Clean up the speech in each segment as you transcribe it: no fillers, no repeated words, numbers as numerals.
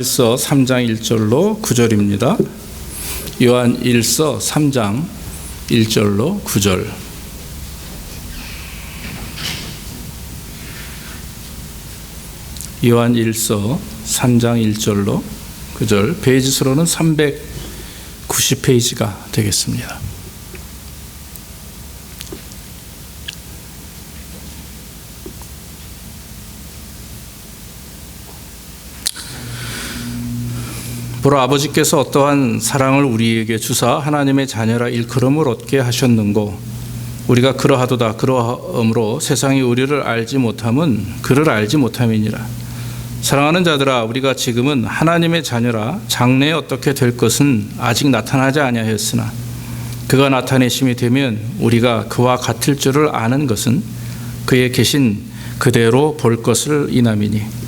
일서 3장 1절로 9절입니다. 요한 1서 3장 1절로 9절. 요한 1서 3장 1절로 9절. 페이지 수로는 390페이지가 되겠습니다. 보라, 아버지께서 어떠한 사랑을 우리에게 주사 하나님의 자녀라 일컬음을 얻게 하셨는고 우리가 그러하도다. 그러함으로 세상이 우리를 알지 못함은 그를 알지 못함이니라. 사랑하는 자들아, 우리가 지금은 하나님의 자녀라 장래에 어떻게 될 것은 아직 나타나지 아니하였으나 그가 나타내심이 되면 우리가 그와 같을 줄을 아는 것은 그의 계신 그대로 볼 것을 인함이니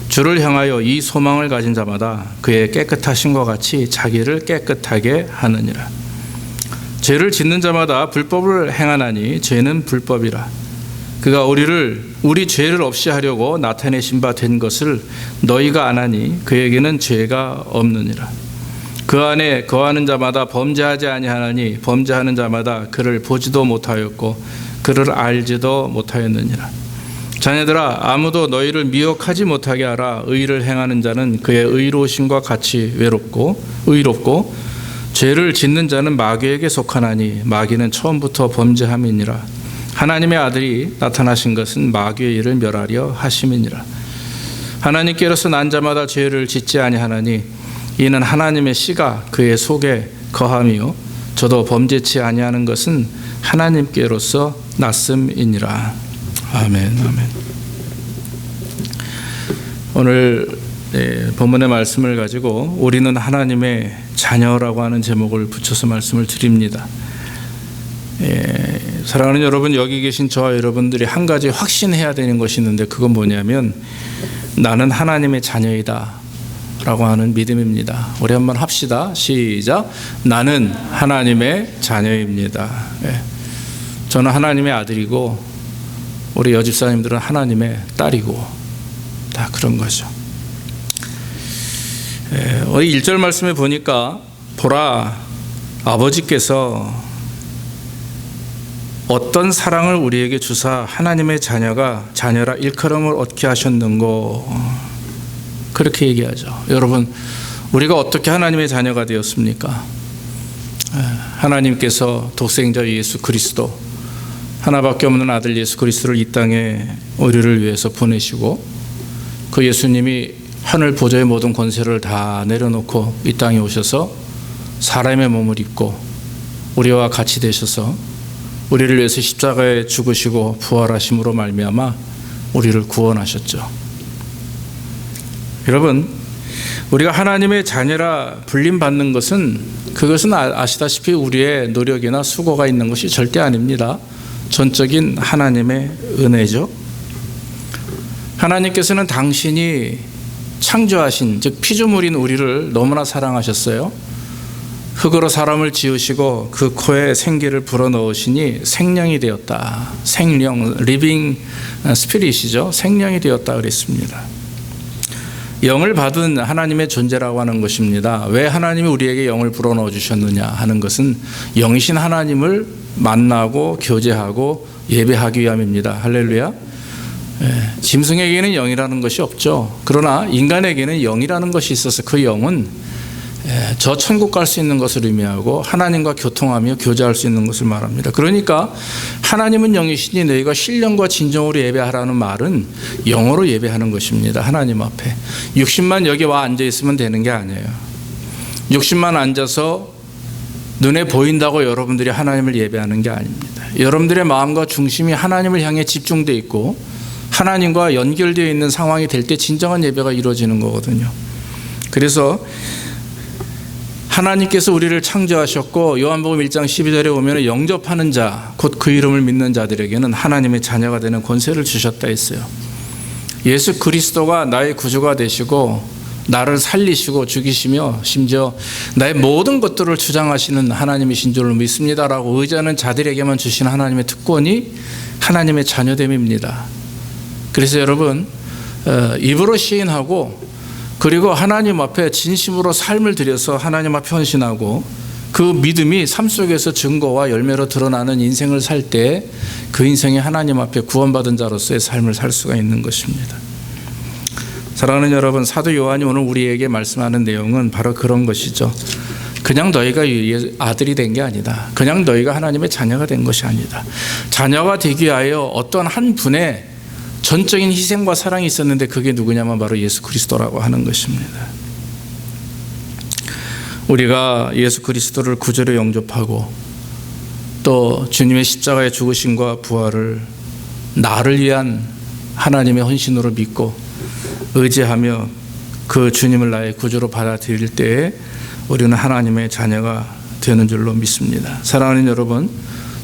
주를 향하여 이 소망을 가진 자마다 그의 깨끗하심과 같이 자기를 깨끗하게 하느니라. 죄를 짓는 자마다 불법을 행하나니 죄는 불법이라. 그가 우리 죄를 없이 하려고 나타내신 바 된 것을 너희가 아나니 그에게는 죄가 없느니라. 그 안에 거하는 자마다 범죄하지 아니하나니 범죄하는 자마다 그를 보지도 못하였고 그를 알지도 못하였느니라. 자녀들아, 아무도 너희를 미혹하지 못하게 하라. 의를 행하는 자는 그의 의로우심과 같이 의롭고 죄를 짓는 자는 마귀에게 속하나니 마귀는 처음부터 범죄함이니라. 하나님의 아들이 나타나신 것은 마귀의 일을 멸하려 하심이니라. 하나님께로서 난 자마다 죄를 짓지 아니하나니 이는 하나님의 씨가 그의 속에 거함이요 저도 범죄치 아니하는 것은 하나님께로서 났음이니라. 아멘. 오늘 본문의 말씀을 가지고 우리는 하나님의 자녀라고 하는 제목을 붙여서 말씀을 드립니다. 사랑하는 여러분, 여기 계신 저와 여러분들이 한 가지 확신해야 되는 것이 있는데 그건 뭐냐면 나는 하나님의 자녀이다 라고 하는 믿음입니다. 우리 한번 합시다. 시작. 나는 하나님의 자녀입니다. 저는 하나님의 아들이고 우리 여집사님들은 하나님의 딸이고 다 그런 거죠. 우리 1절 말씀에 보니까 보라, 아버지께서 어떤 사랑을 우리에게 주사 하나님의 자녀라 일컬음을 얻게 하셨는고 그렇게 얘기하죠. 여러분, 우리가 어떻게 하나님의 자녀가 되었습니까? 하나님께서 독생자 예수 그리스도 하나밖에 없는 아들 예수 그리스도를 이 땅에 우리를 위해서 보내시고 그 예수님이 하늘 보좌의 모든 권세를 다 내려놓고 이 땅에 오셔서 사람의 몸을 입고 우리와 같이 되셔서 우리를 위해서 십자가에 죽으시고 부활하심으로 말미암아 우리를 구원하셨죠. 여러분, 우리가 하나님의 자녀라 불림받는 것은 그것은 아시다시피 우리의 노력이나 수고가 있는 것이 절대 아닙니다. 전적인 하나님의 은혜죠. 하나님께서는 당신이 창조하신, 즉 피조물인 우리를 너무나 사랑하셨어요. 흙으로 사람을 지으시고 그 코에 생기를 불어넣으시니 생명이 되었다. 생명, 리빙 스피릿이죠. 생명이 되었다 그랬습니다. 영을 받은 하나님의 존재라고 하는 것입니다. 왜 하나님이 우리에게 영을 불어넣어 주셨느냐 하는 것은 영이신 하나님을 만나고 교제하고 예배하기 위함입니다. 할렐루야. 짐승에게는 영이라는 것이 없죠. 그러나 인간에게는 영이라는 것이 있어서 그 영은 저 천국 갈 수 있는 것을 의미하고 하나님과 교통하며 교제할 수 있는 것을 말합니다. 그러니까 하나님은 영이시니 너희가 신령과 진정으로 예배하라는 말은 영어로 예배하는 것입니다. 하나님 앞에. 육신만 여기 와 앉아 있으면 되는 게 아니에요. 육신만 앉아서 눈에 보인다고 여러분들이 하나님을 예배하는 게 아닙니다. 여러분들의 마음과 중심이 하나님을 향해 집중되어 있고 하나님과 연결되어 있는 상황이 될 때 진정한 예배가 이루어지는 거거든요. 그래서 하나님께서 우리를 창조하셨고 요한복음 1장 12절에 보면 영접하는 자, 곧 그 이름을 믿는 자들에게는 하나님의 자녀가 되는 권세를 주셨다 했어요. 예수 그리스도가 나의 구주가 되시고 나를 살리시고 죽이시며 심지어 나의 모든 것들을 주장하시는 하나님이신 줄을 믿습니다라고 의지하는 자들에게만 주신 하나님의 특권이 하나님의 자녀됨입니다. 그래서 여러분, 입으로 시인하고 그리고 하나님 앞에 진심으로 삶을 들여서 하나님 앞에 헌신하고 그 믿음이 삶 속에서 증거와 열매로 드러나는 인생을 살 때 그 인생이 하나님 앞에 구원받은 자로서의 삶을 살 수가 있는 것입니다. 사랑하는 여러분, 사도 요한이 오늘 우리에게 말씀하는 내용은 바로 그런 것이죠. 그냥 너희가 아들이 된 게 아니다. 그냥 너희가 하나님의 자녀가 된 것이 아니다. 자녀가 되기 위하여 어떤 한 분의 전적인 희생과 사랑이 있었는데 그게 누구냐면 바로 예수 그리스도라고 하는 것입니다. 우리가 예수 그리스도를 구주로 영접하고 또 주님의 십자가의 죽으심과 부활을 나를 위한 하나님의 헌신으로 믿고 의지하며 그 주님을 나의 구주로 받아들일 때에 우리는 하나님의 자녀가 되는 줄로 믿습니다. 사랑하는 여러분,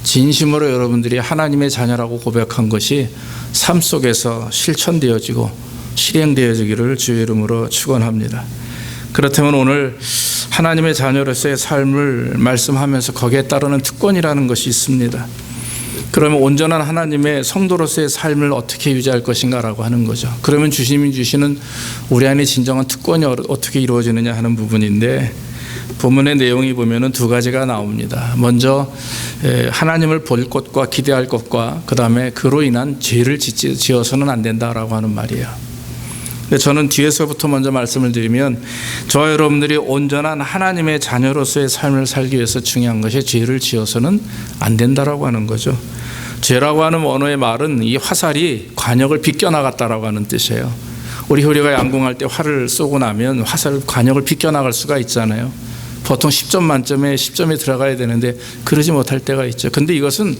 진심으로 여러분들이 하나님의 자녀라고 고백한 것이 삶 속에서 실천되어지고 실행되어지기를 주의 이름으로 축원합니다. 그렇다면 오늘 하나님의 자녀로서의 삶을 말씀하면서 거기에 따르는 특권이라는 것이 있습니다. 그러면 온전한 하나님의 성도로서의 삶을 어떻게 유지할 것인가라고 하는 거죠. 그러면 주님이 주시는 우리 안에 진정한 특권이 어떻게 이루어지느냐 하는 부분인데, 본문의 내용이 보면은 두 가지가 나옵니다. 먼저 하나님을 볼 것과 기대할 것과 그 다음에 그로 인한 죄를 지어서는 안 된다라고 하는 말이에요. 근데 저는 뒤에서부터 먼저 말씀을 드리면, 저와 여러분들이 온전한 하나님의 자녀로서의 삶을 살기 위해서 중요한 것이 죄를 지어서는 안 된다라고 하는 거죠. 죄라고 하는 언어의 말은 이 화살이 관역을 비껴나갔다라고 하는 뜻이에요. 우리가 양궁할 때 활을 쏘고 나면 화살 관역을 비껴나갈 수가 있잖아요. 보통 10점 만점에 10점이 들어가야 되는데 그러지 못할 때가 있죠. 근데 이것은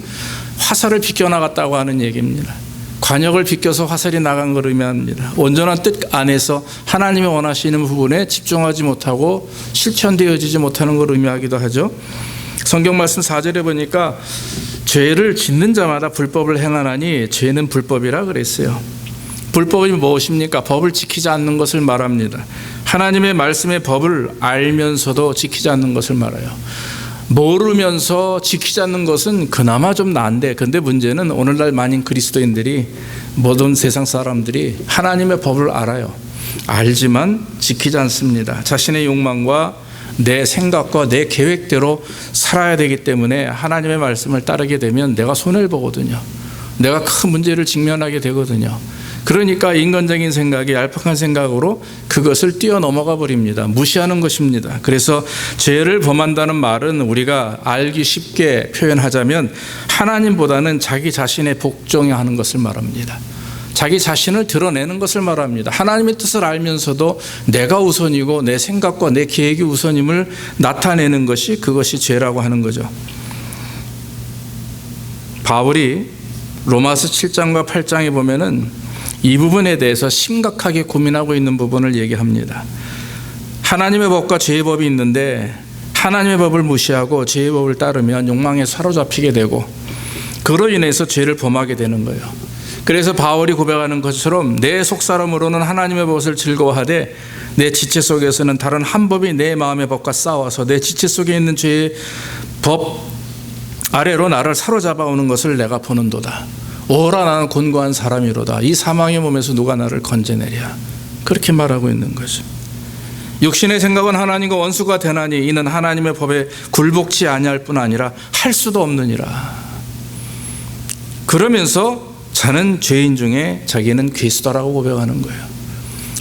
화살을 비껴나갔다고 하는 얘기입니다. 관역을 비껴서 화살이 나간 걸 의미합니다. 온전한 뜻 안에서 하나님이 원하시는 부분에 집중하지 못하고 실천되어지지 못하는 걸 의미하기도 하죠. 성경 말씀 4절에 보니까 죄를 짓는 자마다 불법을 행하나니 죄는 불법이라 그랬어요. 불법이 무엇입니까? 법을 지키지 않는 것을 말합니다. 하나님의 말씀의 법을 알면서도 지키지 않는 것을 말해요. 모르면서 지키지 않는 것은 그나마 좀 나은데, 근데 문제는 오늘날 많은 그리스도인들이, 모든 세상 사람들이 하나님의 법을 알아요. 알지만 지키지 않습니다. 자신의 욕망과 내 생각과 내 계획대로 살아야 되기 때문에 하나님의 말씀을 따르게 되면 내가 손해를 보거든요. 내가 큰 문제를 직면하게 되거든요. 그러니까 인간적인 생각이 얄팍한 생각으로 그것을 뛰어넘어가 버립니다. 무시하는 것입니다. 그래서 죄를 범한다는 말은 우리가 알기 쉽게 표현하자면 하나님보다는 자기 자신의 복종하는 것을 말합니다. 자기 자신을 드러내는 것을 말합니다. 하나님의 뜻을 알면서도 내가 우선이고 내 생각과 내 계획이 우선임을 나타내는 것이, 그것이 죄라고 하는 거죠. 바울이 로마서 7장과 8장에 보면은 이 부분에 대해서 심각하게 고민하고 있는 부분을 얘기합니다. 하나님의 법과 죄의 법이 있는데 하나님의 법을 무시하고 죄의 법을 따르면 욕망에 사로잡히게 되고 그로 인해서 죄를 범하게 되는 거예요. 그래서 바울이 고백하는 것처럼 내 속사람으로는 하나님의 법을 즐거워하되 내 지체 속에서는 다른 한 법이 내 마음의 법과 싸워서 내 지체 속에 있는 죄의 법 아래로 나를 사로잡아 오는 것을 내가 보는도다. 오라 나는 곤고한 사람이로다. 이 사망의 몸에서 누가 나를 건져내랴. 그렇게 말하고 있는 거죠. 육신의 생각은 하나님과 원수가 되나니 이는 하나님의 법에 굴복치 아니할 뿐 아니라 할 수도 없느니라. 그러면서 자는 죄인 중에 자기는 괴수다라고 고백하는 거예요.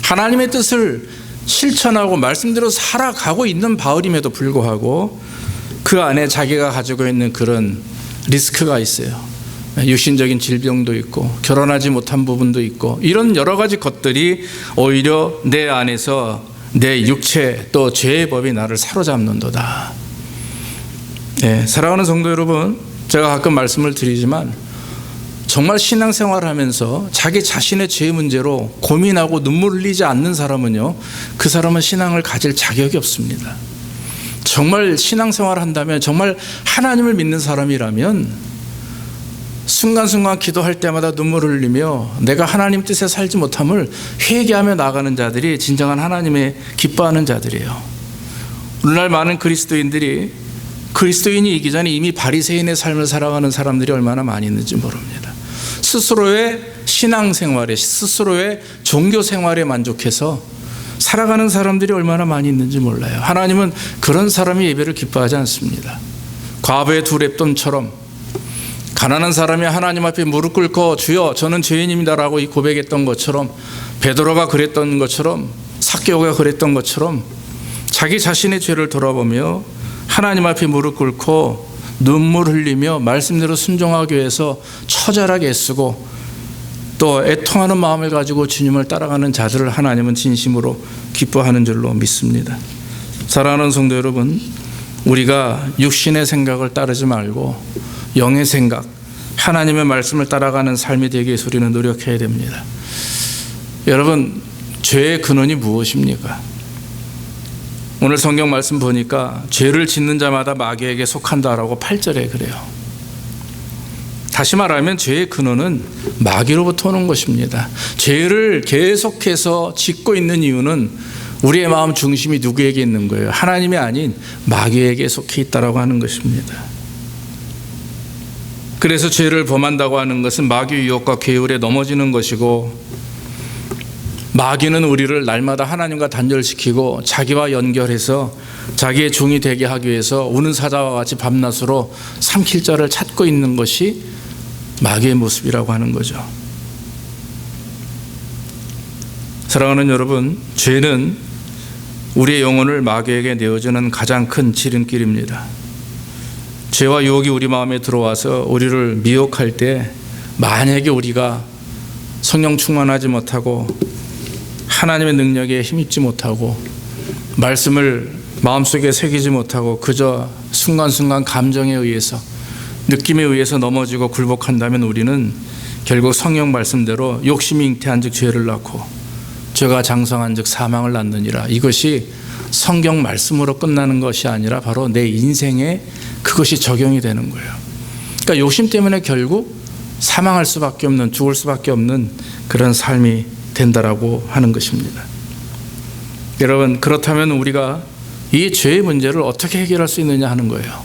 하나님의 뜻을 실천하고 말씀대로 살아가고 있는 바울임에도 불구하고 그 안에 자기가 가지고 있는 그런 리스크가 있어요. 육신적인 질병도 있고 결혼하지 못한 부분도 있고, 이런 여러 가지 것들이 오히려 내 안에서 내 육체 또 죄의 법이 나를 사로잡는도다. 네, 사랑하는 성도 여러분, 제가 가끔 말씀을 드리지만 정말 신앙생활을 하면서 자기 자신의 죄 문제로 고민하고 눈물 흘리지 않는 사람은요, 그 사람은 신앙을 가질 자격이 없습니다. 정말 신앙생활을 한다면, 정말 하나님을 믿는 사람이라면 순간순간 기도할 때마다 눈물을 흘리며 내가 하나님 뜻에 살지 못함을 회개하며 나가는 자들이 진정한 하나님의 기뻐하는 자들이에요. 오늘날 많은 그리스도인들이 그리스도인이기 전에 이미 바리새인의 삶을 살아가는 사람들이 얼마나 많이 있는지 모릅니다. 스스로의 신앙생활에, 스스로의 종교생활에 만족해서 살아가는 사람들이 얼마나 많이 있는지 몰라요. 하나님은 그런 사람이 예배를 기뻐하지 않습니다. 과부의 두 랩돈처럼 가난한 사람이 하나님 앞에 무릎 꿇고 주여 저는 죄인입니다라고 고백했던 것처럼, 베드로가 그랬던 것처럼, 삭개오가 그랬던 것처럼 자기 자신의 죄를 돌아보며 하나님 앞에 무릎 꿇고 눈물 흘리며 말씀대로 순종하기 위해서 처절하게 애쓰고 또 애통하는 마음을 가지고 주님을 따라가는 자들을 하나님은 진심으로 기뻐하는 줄로 믿습니다. 사랑하는 성도 여러분, 우리가 육신의 생각을 따르지 말고 영의 생각, 하나님의 말씀을 따라가는 삶이 되기 위해서 우리는 노력해야 됩니다. 여러분, 죄의 근원이 무엇입니까? 오늘 성경 말씀 보니까 죄를 짓는 자마다 마귀에게 속한다라고 8절에 그래요. 다시 말하면 죄의 근원은 마귀로부터 오는 것입니다. 죄를 계속해서 짓고 있는 이유는 우리의 마음 중심이 누구에게 있는 거예요? 하나님이 아닌 마귀에게 속해 있다라고 하는 것입니다. 그래서 죄를 범한다고 하는 것은 마귀 유혹과 계율에 넘어지는 것이고, 마귀는 우리를 날마다 하나님과 단절시키고 자기와 연결해서 자기의 종이 되게 하기 위해서 우는 사자와 같이 밤낮으로 삼킬 자를 찾고 있는 것이 마귀의 모습이라고 하는 거죠. 사랑하는 여러분, 죄는 우리의 영혼을 마귀에게 내어주는 가장 큰 지름길입니다. 죄와 유혹이 우리 마음에 들어와서 우리를 미혹할 때, 만약에 우리가 성령 충만하지 못하고 하나님의 능력에 힘입지 못하고 말씀을 마음속에 새기지 못하고 그저 순간순간 감정에 의해서, 느낌에 의해서 넘어지고 굴복한다면 우리는 결국 성경 말씀대로 욕심이 잉태한 즉 죄를 낳고 죄가 장성한 즉 사망을 낳느니라. 이것이 성경 말씀으로 끝나는 것이 아니라 바로 내 인생에 그것이 적용이 되는 거예요. 그러니까 욕심 때문에 결국 사망할 수밖에 없는, 죽을 수밖에 없는 그런 삶이 된다라고 하는 것입니다. 여러분, 그렇다면 우리가 이 죄의 문제를 어떻게 해결할 수 있느냐 하는 거예요.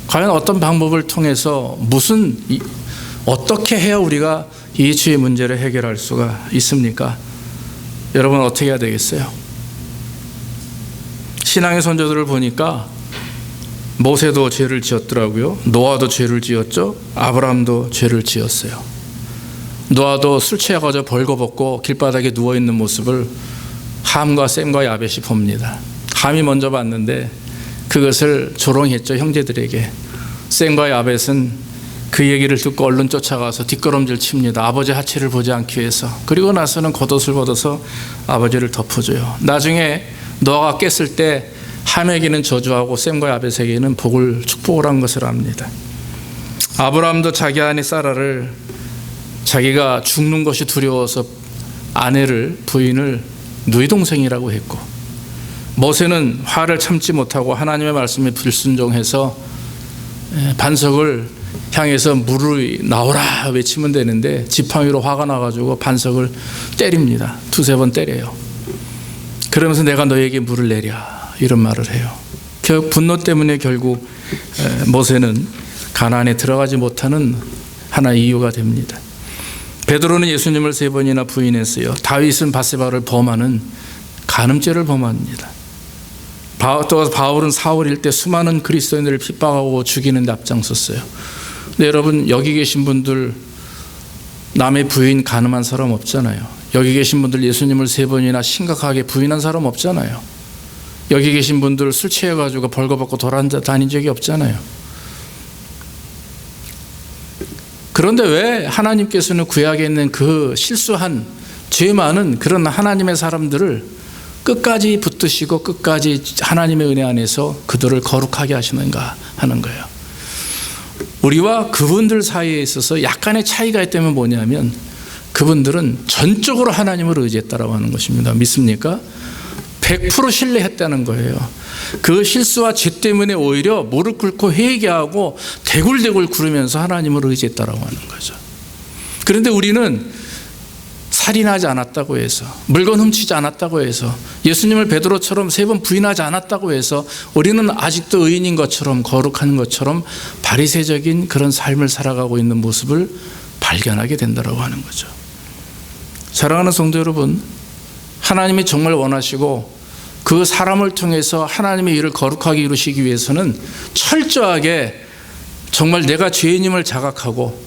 과연 어떤 방법을 통해서 어떻게 해야 우리가 이 죄의 문제를 해결할 수가 있습니까? 여러분, 어떻게 해야 되겠어요? 신앙의 선조들을 보니까 모세도 죄를 지었더라고요. 노아도 죄를 지었죠. 아브라함도 죄를 지었어요. 노아도 술 취해가지고 벌거벗고 길바닥에 누워있는 모습을 함과 셈과 야벳이 봅니다. 함이 먼저 봤는데 그것을 조롱했죠, 형제들에게. 셈과 야벳은 그 얘기를 듣고 얼른 쫓아가서 뒷걸음질 칩니다. 아버지 하체를 보지 않기 위해서. 그리고 나서는 겉옷을 벗어서 아버지를 덮어줘요. 나중에 노아가 깼을 때 함에게는 저주하고 셈과 야벳에게는 축복을 한 것을 압니다. 아브라함도 자기 아내 사라를 자기가 죽는 것이 두려워서 부인을 누이 동생이라고 했고, 모세는 화를 참지 못하고 하나님의 말씀에 불순종해서 반석을 향해서 물을 나오라 외치면 되는데 지팡이로 화가 나가지고 반석을 때립니다. 두세 번 때려요. 그러면서 내가 너에게 물을 내랴 이런 말을 해요. 분노 때문에 결국 모세는 가나안에 들어가지 못하는 하나의 이유가 됩니다. 베드로는 예수님을 3번이나 부인했어요. 다윗은 밧세바를 범하는 간음죄를 범합니다. 또 바울은 사울일 때 수많은 그리스도인들을 핍박하고 죽이는 데 앞장섰어요. 근데 여러분, 여기 계신 분들 남의 부인 간음한 사람 없잖아요. 여기 계신 분들 예수님을 3번이나 심각하게 부인한 사람 없잖아요. 여기 계신 분들 술 취해가지고 벌거벗고 돌아다닌 적이 없잖아요. 그런데 왜 하나님께서는 구약에 있는 그 실수한 죄 많은 그런 하나님의 사람들을 끝까지 붙드시고 끝까지 하나님의 은혜 안에서 그들을 거룩하게 하시는가 하는 거예요. 우리와 그분들 사이에 있어서 약간의 차이가 있다면 뭐냐면 그분들은 전적으로 하나님을 의지했다라고 하는 것입니다. 믿습니까? 100% 신뢰했다는 거예요. 그 실수와 죄 때문에 오히려 무릎 꿇고 회개하고 대굴대굴 구르면서 하나님을 의지했다라고 하는 거죠. 그런데 우리는 살인하지 않았다고 해서, 물건 훔치지 않았다고 해서, 예수님을 베드로처럼 3번 부인하지 않았다고 해서 우리는 아직도 의인인 것처럼, 거룩한 것처럼 바리새적인 그런 삶을 살아가고 있는 모습을 발견하게 된다고 하는 거죠. 사랑하는 성도 여러분, 하나님이 정말 원하시고 그 사람을 통해서 하나님의 일을 거룩하게 이루시기 위해서는 철저하게 정말 내가 죄인임을 자각하고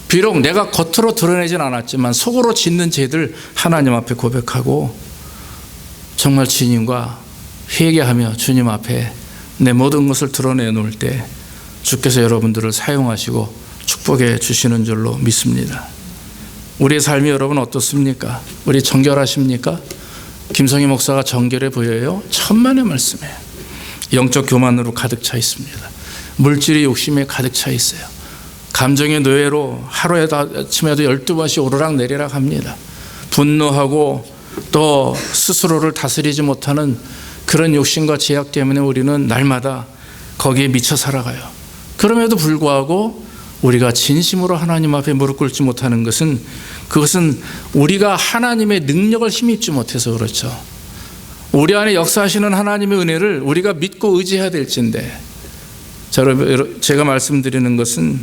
비록 내가 겉으로 드러내진 않았지만 속으로 짓는 죄들 하나님 앞에 고백하고 정말 주님과 회개하며 주님 앞에 내 모든 것을 드러내 놓을 때 주께서 여러분들을 사용하시고 축복해 주시는 줄로 믿습니다. 우리의 삶이 여러분 어떻습니까? 우리 정결하십니까? 김성희 목사가 정결해 보여요? 천만의 말씀이에요. 영적 교만으로 가득 차 있습니다. 물질의 욕심에 가득 차 있어요. 감정의 노예로 하루에도 아침에도 12번씩 오르락 내리락 합니다. 분노하고 또 스스로를 다스리지 못하는 그런 욕심과 제약 때문에 우리는 날마다 거기에 미쳐 살아가요. 그럼에도 불구하고 우리가 진심으로 하나님 앞에 무릎 꿇지 못하는 것은 그것은 우리가 하나님의 능력을 힘입지 못해서 그렇죠. 우리 안에 역사하시는 하나님의 은혜를 우리가 믿고 의지해야 될진데 제가 말씀드리는 것은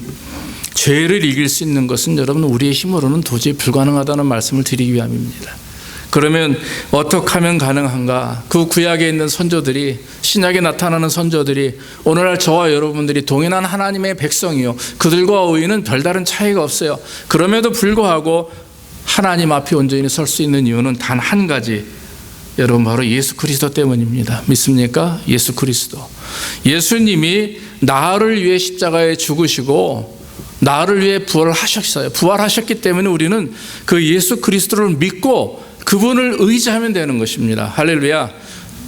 죄를 이길 수 있는 것은 여러분 우리의 힘으로는 도저히 불가능하다는 말씀을 드리기 위함입니다. 그러면 어떻게 하면 가능한가? 그 구약에 있는 선조들이 신약에 나타나는 선조들이 오늘날 저와 여러분들이 동일한 하나님의 백성이요 그들과 우리는 별다른 차이가 없어요. 그럼에도 불구하고 하나님 앞에 온전히 설 수 있는 이유는 단 한 가지, 여러분 바로 예수 그리스도 때문입니다. 믿습니까? 예수 그리스도. 예수님이 나를 위해 십자가에 죽으시고 나를 위해 부활하셨어요. 부활하셨기 때문에 우리는 그 예수 그리스도를 믿고 그분을 의지하면 되는 것입니다. 할렐루야.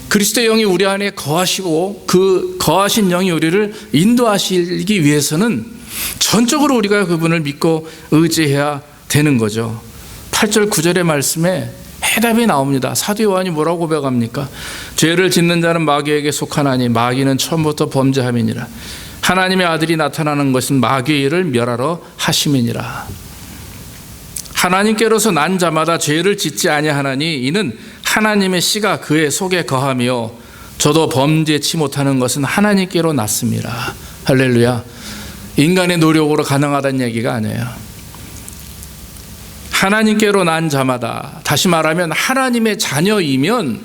그리스도의 영이 우리 안에 거하시고 그 거하신 영이 우리를 인도하시기 위해서는 전적으로 우리가 그분을 믿고 의지해야 되는 거죠. 8절 9절의 말씀에 해답이 나옵니다. 사도 요한이 뭐라고 고백합니까? 죄를 짓는 자는 마귀에게 속하나니 마귀는 처음부터 범죄함이니라. 하나님의 아들이 나타나는 것은 마귀의 일을 멸하러 하심이니라. 하나님께로서 난 자마다 죄를 짓지 아니하나니 이는 하나님의 씨가 그의 속에 거하며 저도 범죄치 못하는 것은 하나님께로 났습니다. 할렐루야. 인간의 노력으로 가능하다는 얘기가 아니에요. 하나님께로 난 자마다, 다시 말하면 하나님의 자녀이면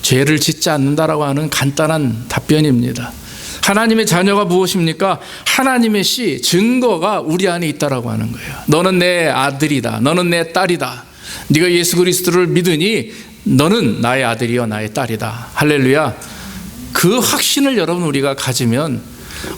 죄를 짓지 않는다라고 하는 간단한 답변입니다. 하나님의 자녀가 무엇입니까? 하나님의 씨, 증거가 우리 안에 있다라고 하는 거예요. 너는 내 아들이다. 너는 내 딸이다. 네가 예수 그리스도를 믿으니 너는 나의 아들이요 나의 딸이다. 할렐루야. 그 확신을 여러분 우리가 가지면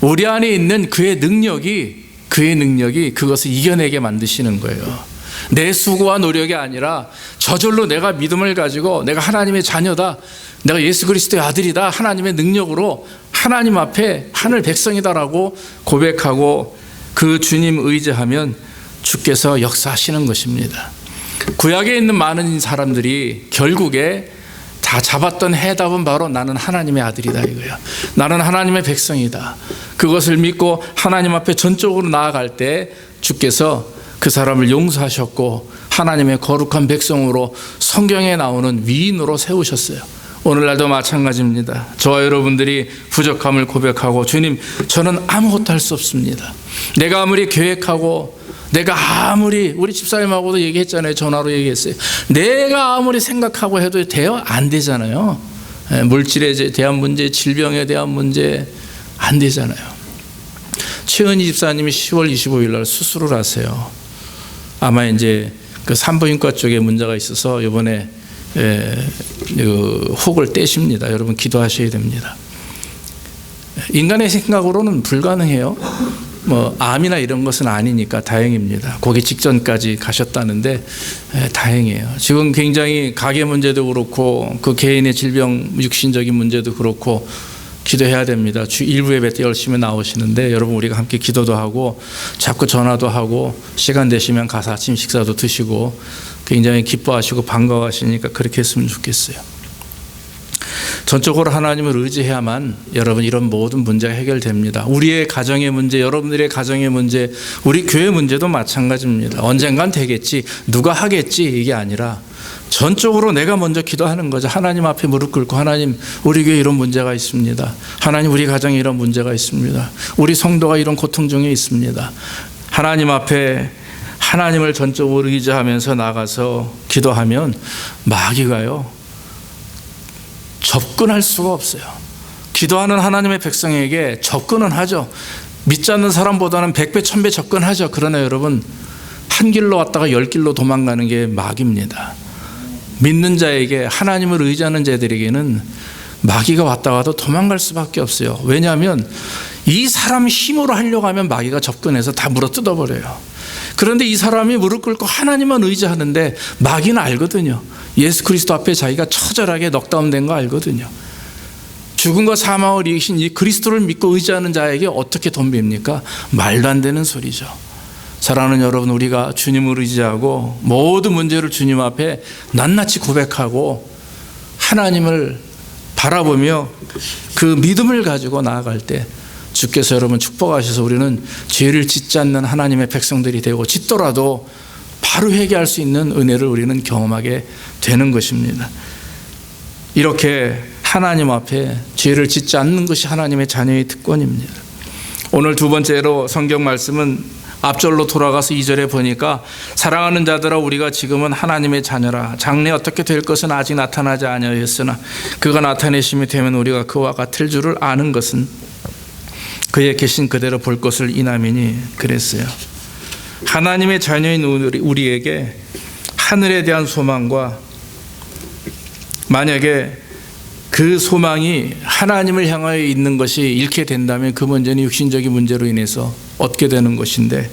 우리 안에 있는 그의 능력이 그것을 이겨내게 만드시는 거예요. 내 수고와 노력이 아니라 저절로 내가 믿음을 가지고 내가 하나님의 자녀다, 내가 예수 그리스도의 아들이다, 하나님의 능력으로 하나님 앞에 하늘 백성이다라고 고백하고 그 주님 의지하면 주께서 역사하시는 것입니다. 구약에 있는 많은 사람들이 결국에 다 잡았던 해답은 바로 나는 하나님의 아들이다 이거예요. 나는 하나님의 백성이다. 그것을 믿고 하나님 앞에 전적으로 나아갈 때 주께서 그 사람을 용서하셨고 하나님의 거룩한 백성으로 성경에 나오는 위인으로 세우셨어요. 오늘날도 마찬가지입니다. 저와 여러분들이 부족함을 고백하고 주님 저는 아무것도 할 수 없습니다. 내가 아무리 계획하고 내가 아무리 우리 집사님하고도 얘기했잖아요. 전화로 얘기했어요. 내가 아무리 생각하고 해도 돼요? 안 되잖아요. 물질에 대한 문제, 질병에 대한 문제 안 되잖아요. 최은희 집사님이 10월 25일 날 수술을 하세요. 아마 이제 그 산부인과 쪽에 문제가 있어서 이번에 혹을 떼십니다. 여러분 기도하셔야 됩니다. 인간의 생각으로는 불가능해요. 뭐 암이나 이런 것은 아니니까 다행입니다. 거기 직전까지 가셨다는데 다행이에요. 지금 굉장히 가계 문제도 그렇고 그 개인의 질병 육신적인 문제도 그렇고 기도해야 됩니다. 주 일부 예배 때 열심히 나오시는데 여러분 우리가 함께 기도도 하고 자꾸 전화도 하고 시간 되시면 가서 아침 식사도 드시고 굉장히 기뻐하시고 반가워하시니까 그렇게 했으면 좋겠어요. 전적으로 하나님을 의지해야만 여러분 이런 모든 문제가 해결됩니다. 우리의 가정의 문제, 여러분들의 가정의 문제, 우리 교회 문제도 마찬가지입니다. 언젠간 되겠지, 누가 하겠지 이게 아니라 전적으로 내가 먼저 기도하는 거죠. 하나님 앞에 무릎 꿇고 하나님 우리 교회에 이런 문제가 있습니다. 하나님 우리 가정에 이런 문제가 있습니다. 우리 성도가 이런 고통 중에 있습니다. 하나님 앞에 하나님을 전적으로 의지하면서 나가서 기도하면 마귀가요 접근할 수가 없어요. 기도하는 하나님의 백성에게 접근은 하죠. 믿지 않는 사람보다는 100배 1000배 접근하죠. 그러나 여러분, 한 길로 왔다가 10길로 도망가는 게 마귀입니다. 믿는 자에게, 하나님을 의지하는 자들에게는 마귀가 왔다 가도 도망갈 수밖에 없어요. 왜냐하면 이 사람 힘으로 하려고 하면 마귀가 접근해서 다 물어 뜯어버려요. 그런데 이 사람이 무릎 꿇고 하나님만 의지하는데 마귀는 알거든요. 예수 그리스도 앞에 자기가 처절하게 넉다운된 거 알거든요. 죽음과 사망을 이기신 이 그리스도를 믿고 의지하는 자에게 어떻게 덤빕니까? 말도 안 되는 소리죠. 사랑하는 여러분, 우리가 주님을 의지하고 모든 문제를 주님 앞에 낱낱이 고백하고 하나님을 바라보며 그 믿음을 가지고 나아갈 때 주께서 여러분 축복하셔서 우리는 죄를 짓지 않는 하나님의 백성들이 되고 짓더라도 바로 회개할 수 있는 은혜를 우리는 경험하게 되는 것입니다. 이렇게 하나님 앞에 죄를 짓지 않는 것이 하나님의 자녀의 특권입니다. 오늘 두 번째로 성경 말씀은 앞절로 돌아가서 2절에 보니까 사랑하는 자들아 우리가 지금은 하나님의 자녀라. 장래 어떻게 될 것은 아직 나타나지 아니하였으나 그가 나타내심이 되면 우리가 그와 같을 줄을 아는 것은 그의 계신 그대로 볼 것을 이남이니 그랬어요. 하나님의 자녀인 우리에게 하늘에 대한 소망과 만약에 그 소망이 하나님을 향하여 있는 것이 잃게 된다면 그 문제는 육신적인 문제로 인해서 얻게 되는 것인데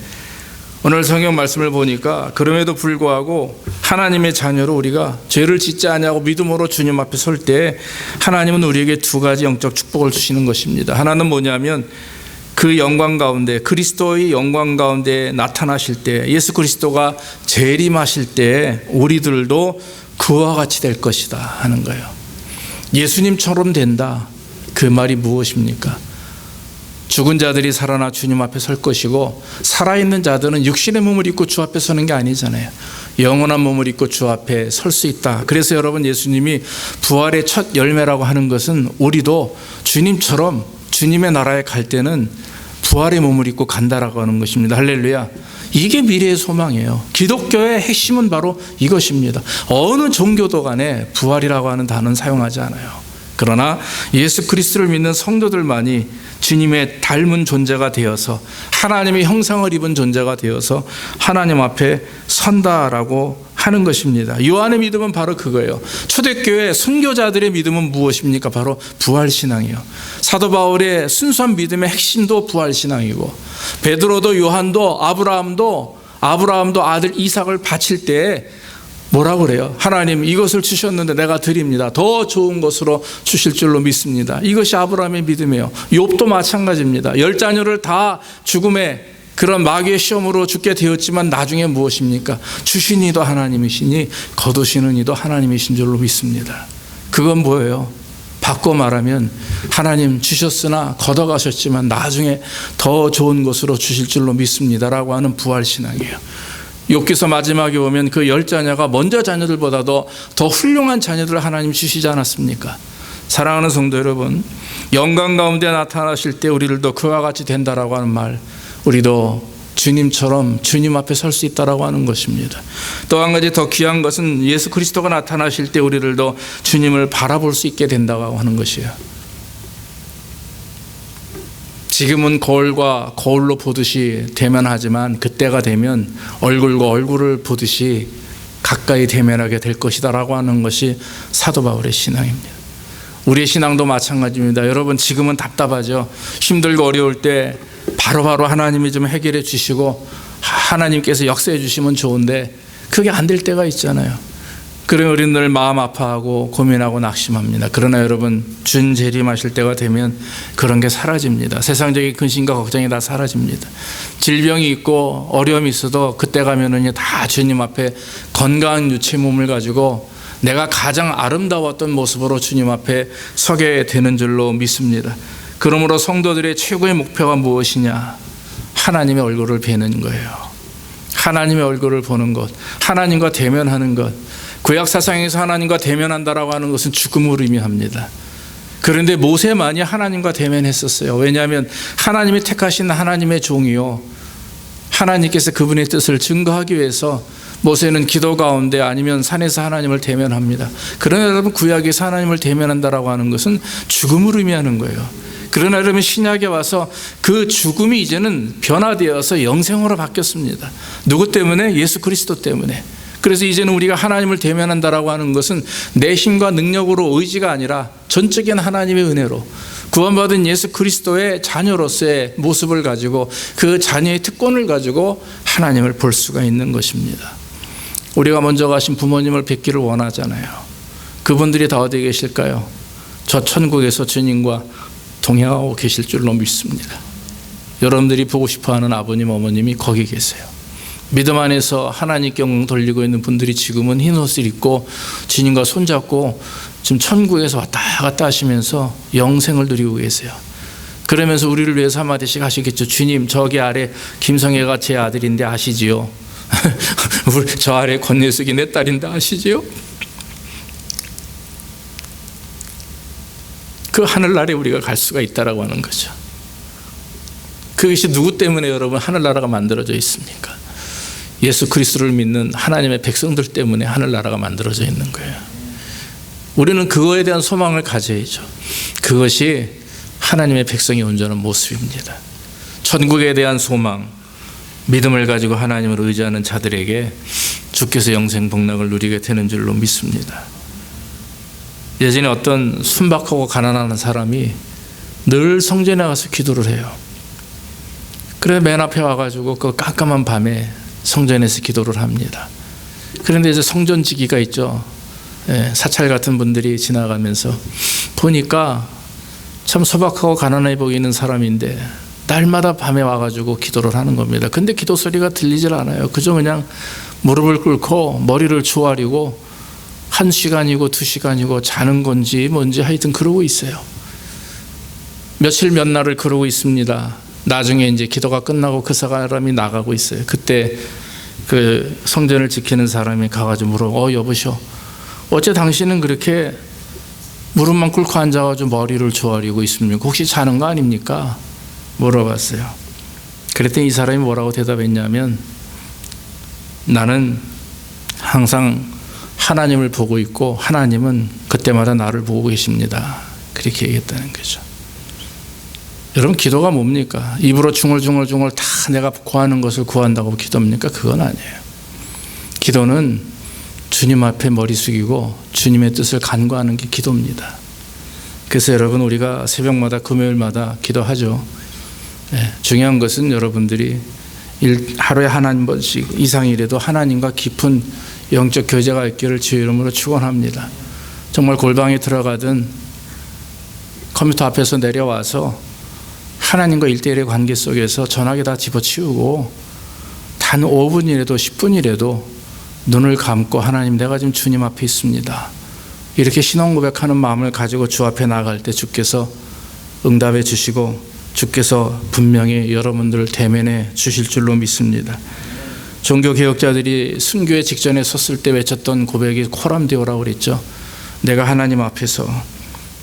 오늘 성경 말씀을 보니까 그럼에도 불구하고 하나님의 자녀로 우리가 죄를 짓지 아니하고 믿음으로 주님 앞에 설 때 하나님은 우리에게 두 가지 영적 축복을 주시는 것입니다. 하나는 뭐냐면 그 영광 가운데 그리스도의 영광 가운데 나타나실 때 예수 그리스도가 재림하실 때 우리들도 그와 같이 될 것이다 하는 거예요. 예수님처럼 된다. 그 말이 무엇입니까? 죽은 자들이 살아나 주님 앞에 설 것이고 살아있는 자들은 육신의 몸을 입고 주 앞에 서는 게 아니잖아요. 영원한 몸을 입고 주 앞에 설 수 있다. 그래서 여러분 예수님이 부활의 첫 열매라고 하는 것은 우리도 주님처럼 주님의 나라에 갈 때는 부활의 몸을 입고 간다라고 하는 것입니다. 할렐루야. 이게 미래의 소망이에요. 기독교의 핵심은 바로 이것입니다. 어느 종교도 간에 부활이라고 하는 단어는 사용하지 않아요. 그러나 예수 그리스도를 믿는 성도들만이 주님의 닮은 존재가 되어서 하나님의 형상을 입은 존재가 되어서 하나님 앞에 선다라고 하는 것입니다. 요한의 믿음은 바로 그거예요. 초대교회 순교자들의 믿음은 무엇입니까? 바로 부활신앙이에요. 사도 바울의 순수한 믿음의 핵심도 부활신앙이고 베드로도 요한도 아브라함도 아들 이삭을 바칠 때 뭐라고 그래요? 하나님 이것을 주셨는데 내가 드립니다. 더 좋은 것으로 주실 줄로 믿습니다. 이것이 아브라함의 믿음이에요. 욥도 마찬가지입니다. 10자녀를 다 죽음의 그런 마귀의 시험으로 죽게 되었지만 나중에 무엇입니까? 주신 이도 하나님이시니 거두시는 이도 하나님이신 줄로 믿습니다. 그건 뭐예요? 바꿔 말하면 하나님 주셨으나 걷어가셨지만 나중에 더 좋은 것으로 주실 줄로 믿습니다라고 하는 부활신앙이에요. 욥기서 마지막에 보면 그 10자녀가 먼저 자녀들보다도 더 훌륭한 자녀들을 하나님 주시지 않았습니까? 사랑하는 성도 여러분, 영광 가운데 나타나실 때 우리들도 그와 같이 된다라고 하는 말, 우리도 주님처럼 주님 앞에 설 수 있다라고 하는 것입니다. 또 한 가지 더 귀한 것은 예수 그리스도가 나타나실 때 우리들도 주님을 바라볼 수 있게 된다고 하는 것이에요. 지금은 거울과 거울로 보듯이 대면하지만 그때가 되면 얼굴과 얼굴을 보듯이 가까이 대면하게 될 것이다라고 하는 것이 사도 바울의 신앙입니다. 우리의 신앙도 마찬가지입니다. 여러분 지금은 답답하죠. 힘들고 어려울 때 바로바로 하나님이 좀 해결해 주시고 하나님께서 역사해 주시면 좋은데 그게 안 될 때가 있잖아요. 그런 우리는 늘 마음 아파하고 고민하고 낙심합니다. 그러나 여러분 준 재림하실 때가 되면 그런 게 사라집니다. 세상적인 근심과 걱정이 다 사라집니다. 질병이 있고 어려움이 있어도 그때 가면은 다 주님 앞에 건강한 유체 몸을 가지고 내가 가장 아름다웠던 모습으로 주님 앞에 서게 되는 줄로 믿습니다. 그러므로 성도들의 최고의 목표가 무엇이냐? 하나님의 얼굴을 뵈는 거예요. 하나님의 얼굴을 보는 것, 하나님과 대면하는 것. 구약 사상에서 하나님과 대면한다라고 하는 것은 죽음을 의미합니다. 그런데 모세만이 하나님과 대면했었어요. 왜냐하면 하나님이 택하신 하나님의 종이요 하나님께서 그분의 뜻을 증거하기 위해서 모세는 기도 가운데 아니면 산에서 하나님을 대면합니다. 그러나 여러분, 구약에서 하나님을 대면한다라고 하는 것은 죽음을 의미하는 거예요. 그러나 여러분, 신약에 와서 그 죽음이 이제는 변화되어서 영생으로 바뀌었습니다. 누구 때문에? 예수 그리스도 때문에. 그래서 이제는 우리가 하나님을 대면한다라고 하는 것은 내 힘과 능력으로, 의지가 아니라 전적인 하나님의 은혜로 구원받은 예수 그리스도의 자녀로서의 모습을 가지고, 그 자녀의 특권을 가지고 하나님을 볼 수가 있는 것입니다. 우리가 먼저 가신 부모님을 뵙기를 원하잖아요. 그분들이 다 어디 계실까요? 저 천국에서 주님과 동행하고 계실 줄로 믿습니다. 여러분들이 보고 싶어하는 아버님, 어머님이 거기 계세요. 믿음 안에서 하나님께 영광 돌리고 있는 분들이 지금은 흰 옷을 입고 주님과 손잡고 지금 천국에서 왔다 갔다 하시면서 영생을 누리고 계세요. 그러면서 우리를 위해서 한마디씩 하시겠죠. 주님, 저기 아래 김성애가 제 아들인데 아시지요? 저 아래 권예숙이 내 딸인데 아시지요? 그 하늘나라에 우리가 갈 수가 있다라고 하는 거죠. 그것이 누구 때문에 여러분 하늘나라가 만들어져 있습니까? 예수 그리스도를 믿는 하나님의 백성들 때문에 하늘나라가 만들어져 있는 거예요. 우리는 그거에 대한 소망을 가져야죠. 그것이 하나님의 백성의 온전한 모습입니다. 천국에 대한 소망, 믿음을 가지고 하나님을 의지하는 자들에게 주께서 영생 복락을 누리게 되는 줄로 믿습니다. 예전에 어떤 순박하고 가난한 사람이 늘 성전에 가서 기도를 해요. 그래서 맨 앞에 와가지고 그 깜깜한 밤에 성전에서 기도를 합니다. 그런데 이제 성전지기가 있죠. 사찰 같은 분들이 지나가면서 보니까 참 소박하고 가난해 보이는 사람인데 날마다 밤에 와가지고 기도를 하는 겁니다. 근데 기도 소리가 들리질 않아요. 그저 그냥 무릎을 꿇고 머리를 조아리고 1시간이고 2시간이고 자는 건지 뭔지 하여튼 그러고 있어요. 며칠 몇 날을 그러고 있습니다. 나중에 이제 기도가 끝나고 그 사람이 나가고 있어요. 그때 그 성전을 지키는 사람이 가가지고 물어, 여보시오, 어째 당신은 그렇게 무릎만 꿇고 앉아가지고 머리를 조아리고 있습니까? 혹시 자는 거 아닙니까? 물어봤어요. 그랬더니 이 사람이 뭐라고 대답했냐면, 나는 항상 하나님을 보고 있고 하나님은 그때마다 나를 보고 계십니다. 그렇게 얘기했다는 거죠. 여러분, 기도가 뭡니까? 입으로 중얼중얼 다 내가 구하는 것을 구한다고 기도입니까? 그건 아니에요. 기도는 주님 앞에 머리 숙이고 주님의 뜻을 간구하는 게 기도입니다. 그래서 여러분, 우리가 새벽마다 금요일마다 기도하죠. 중요한 것은 여러분들이 하루에 한 번씩 이상이라도 하나님과 깊은 영적 교제가 있기를 주의 이름으로 축원합니다. 정말 골방에 들어가든 컴퓨터 앞에서 내려와서 하나님과 1대1의 관계 속에서 전화기 다 집어치우고 단 5분이라도 10분이라도 눈을 감고, 하나님, 내가 지금 주님 앞에 있습니다, 이렇게 신앙 고백하는 마음을 가지고 주 앞에 나갈 때 주께서 응답해 주시고 주께서 분명히 여러분들을 대면해 주실 줄로 믿습니다. 종교개혁자들이 순교의 직전에 섰을 때 외쳤던 고백이 코람데오라고 그랬죠. 내가 하나님 앞에서.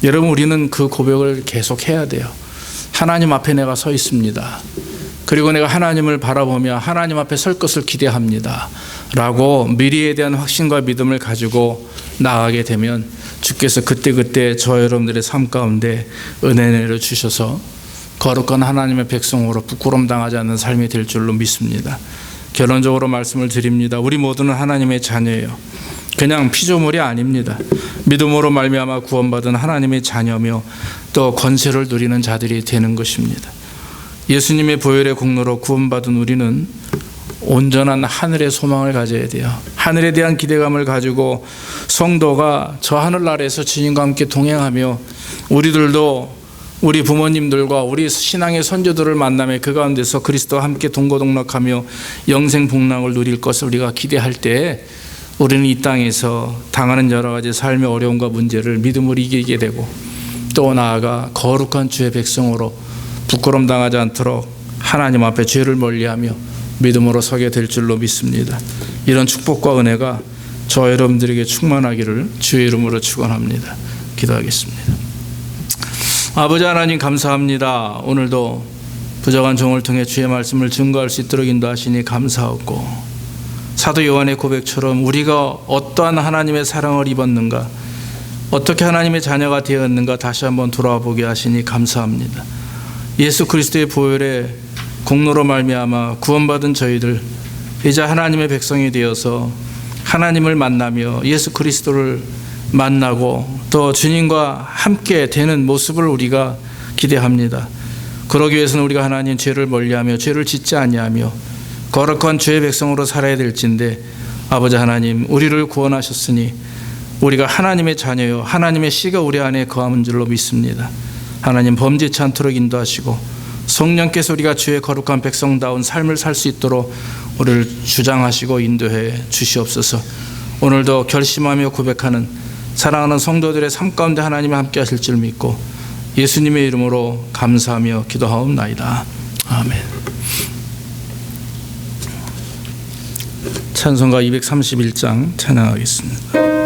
여러분, 우리는 그 고백을 계속 해야 돼요. 하나님 앞에 내가 서 있습니다. 그리고 내가 하나님을 바라보며 하나님 앞에 설 것을 기대합니다 라고 미래에 대한 확신과 믿음을 가지고 나아가게 되면 주께서 그때그때 저 여러분들의 삶 가운데 은혜를 주셔서 거룩한 하나님의 백성으로 부끄러움 당하지 않는 삶이 될 줄로 믿습니다. 결론적으로 말씀을 드립니다. 우리 모두는 하나님의 자녀예요. 그냥 피조물이 아닙니다. 믿음으로 말미암아 구원받은 하나님의 자녀며 또 권세를 누리는 자들이 되는 것입니다. 예수님의 보혈의 공로로 구원받은 우리는 온전한 하늘의 소망을 가져야 돼요. 하늘에 대한 기대감을 가지고 성도가 저 하늘나라에서 주님과 함께 동행하며, 우리들도 우리 부모님들과 우리 신앙의 선조들을 만나며 그 가운데서 그리스도와 함께 동거동락하며 영생 복락을 누릴 것을 우리가 기대할 때, 우리는 이 땅에서 당하는 여러 가지 삶의 어려움과 문제를 믿음으로 이기게 되고, 또 나아가 거룩한 주의 백성으로 부끄러움 당하지 않도록 하나님 앞에 죄를 멀리하며 믿음으로 서게 될 줄로 믿습니다. 이런 축복과 은혜가 저 여러분들에게 충만하기를 주의 이름으로 축원합니다. 기도하겠습니다. 아버지 하나님, 감사합니다. 오늘도 부정한 종을 통해 주의 말씀을 증거할 수 있도록 인도하시니 감사하고, 사도 요한의 고백처럼 우리가 어떠한 하나님의 사랑을 입었는가, 어떻게 하나님의 자녀가 되었는가 다시 한번 돌아보게 하시니 감사합니다. 예수 그리스도의 보혈의 공로로 말미암아 구원받은 저희들 이제 하나님의 백성이 되어서 하나님을 만나며 예수 그리스도를 만나고 또 주님과 함께 되는 모습을 우리가 기대합니다. 그러기 위해서는 우리가 하나님 죄를 멀리하며 죄를 짓지 아니하며 거룩한 주의 백성으로 살아야 될진데, 아버지 하나님, 우리를 구원하셨으니 우리가 하나님의 자녀요 하나님의 씨가 우리 안에 거하는 줄로 믿습니다. 하나님, 범죄치 않도록 인도하시고 성령께서 우리가 주의 거룩한 백성다운 삶을 살 수 있도록 우리를 주장하시고 인도해 주시옵소서. 오늘도 결심하며 고백하는 사랑하는 성도들의 삶 가운데 하나님이 함께 하실 줄 믿고 예수님의 이름으로 감사하며 기도하옵나이다. 아멘. 찬송가 231장 찬양하겠습니다.